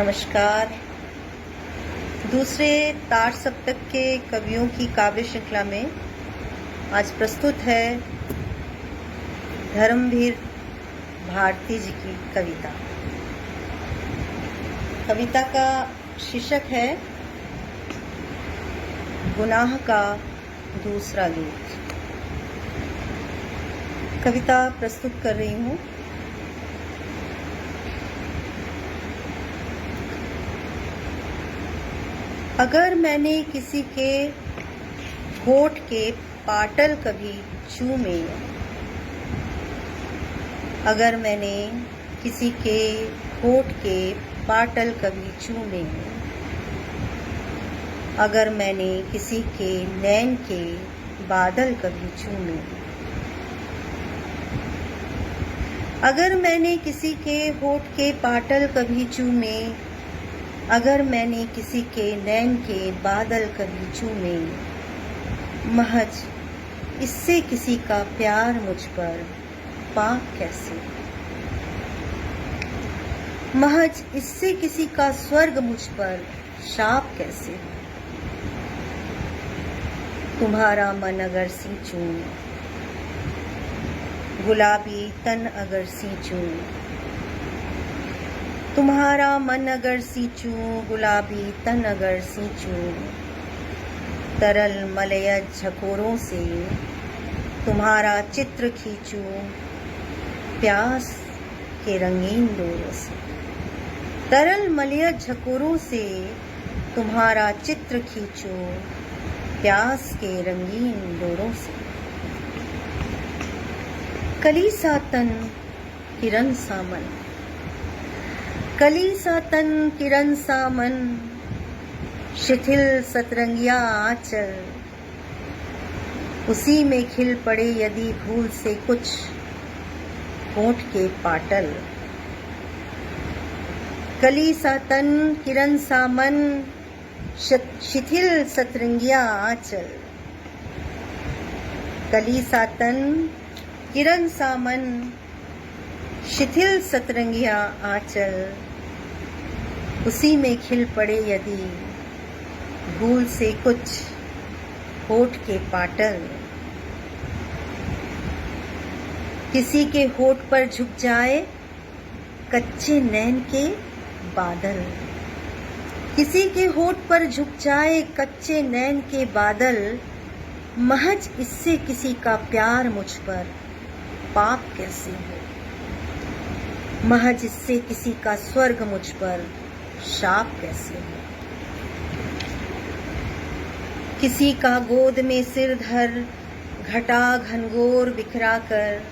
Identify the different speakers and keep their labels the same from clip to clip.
Speaker 1: नमस्कार। दूसरे तार सप्तक के कवियों की काव्य श्रृंखला में आज प्रस्तुत है धर्मवीर भारती जी की कविता। कविता का शीर्षक है गुनाह का दूसरा दूत। कविता प्रस्तुत कर रही हूँ। अगर मैंने किसी के होठ के पाटल कभी चूमे, अगर मैंने किसी के होठ के पाटल कभी चूमे, अगर मैंने किसी के नैन के बादल कभी चूमे, अगर मैंने किसी के होठ के पाटल कभी चूमे, अगर मैंने किसी के नैन के बादल कभी चूमे, महज इससे किसी का प्यार मुझ पर पाप कैसे, महज इससे किसी का स्वर्ग मुझ पर शाप कैसे। तुम्हारा मन अगर सींचूं, गुलाबी तन अगर सींचूं, तुम्हारा मन अगर सींचूं, गुलाबी तन अगर सींचूं, तरल मलय झकोरों से तुम्हारा चित्र खींचूं, प्यास के रंगीन डोरों से, तरल मलय झकोरों से तुम्हारा चित्र खींचूं, प्यास के रंगीन डोरों से। कली सा तन किरण सा मन, कली सा तन किरण सा मन, शिथिल सतरंगिया आंचल, उसी में खिल पड़े यदि भूल से कुछ होठ के पाटल। कली सा तन किरण सा मन, शिथिल सतरंगिया आंचल, कली सा तन किरण सा मन, शिथिल सतरंगिया आंचल, उसी में खिल पड़े यदि भूल से कुछ होठ के पाटल। किसी के होठ पर झुक जाए कच्चे नैन के बादल, किसी के होठ पर झुक जाए कच्चे नैन के बादल, महज इससे किसी का प्यार मुझ पर पाप कैसे हो, महज इससे किसी का स्वर्ग मुझ पर शाप कैसे हो। किसी का गोद में सिर धर घटा घनघोर बिखरा कर,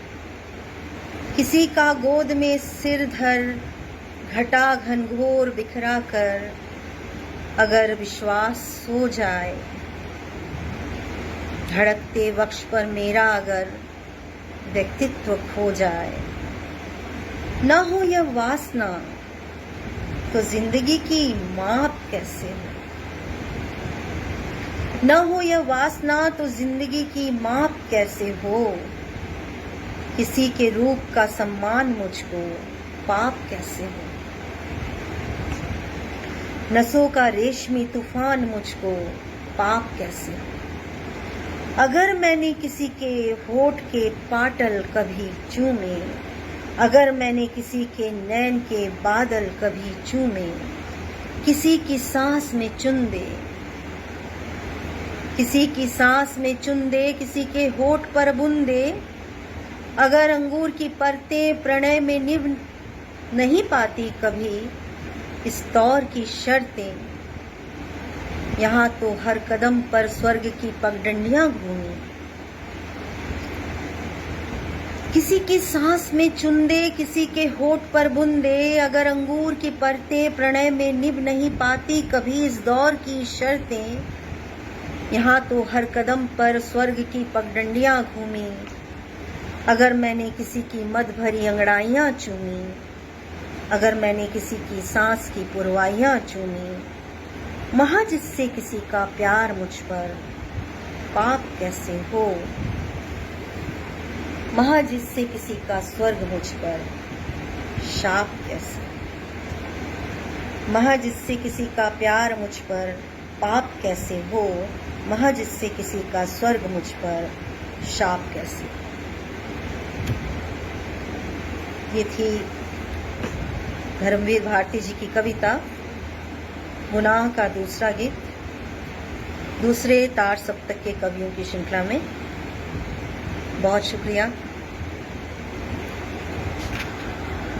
Speaker 1: किसी का गोद में सिर धर घटा घनघोर बिखरा कर, अगर विश्वास सो जाए धड़कते वक्ष पर मेरा, अगर व्यक्तित्व खो जाए, न हो यह वासना तो जिंदगी की माप कैसे हो, न हो यह वासना तो जिंदगी की माप कैसे हो। किसी के रूप का सम्मान मुझको पाप कैसे हो, नसों का रेशमी तूफान मुझको पाप कैसे हो। अगर मैंने किसी के होठ के पाटल कभी चूमे, अगर मैंने किसी के नैन के बादल कभी चूमे, किसी की सांस में चुन दे, किसी की सांस में चुन दे, किसी के होठ पर बुन दे, अगर अंगूर की परतें प्रणय में निभ नहीं पाती कभी इस दौर की शर्तें, यहाँ तो हर कदम पर स्वर्ग की पगडंडियां घूमी। किसी की सांस में चुन दे, किसी के होठ पर बुन दे, अगर अंगूर की परतें प्रणय में निभ नहीं पाती कभी इस दौर की शर्तें, यहाँ तो हर कदम पर स्वर्ग की पगडंडियां घूमी। अगर मैंने किसी की मद भरी अंगड़ाइयां चूमी, अगर मैंने किसी की सांस की पुरवाइयां चूमी, महज इससे किसी का प्यार मुझ पर पाप कैसे हो, महज इससे किसी का स्वर्ग मुझ पर शाप कैसे। महज इससे किसी का प्यार मुझ पर पाप कैसे हो, महज इससे किसी का स्वर्ग मुझ पर शाप कैसे। ये थी धर्मवीर भारती जी की कविता गुनाह का दूसरा गीत, दूसरे तार सप्तक के कवियों की श्रृंखला में। बहुत शुक्रिया।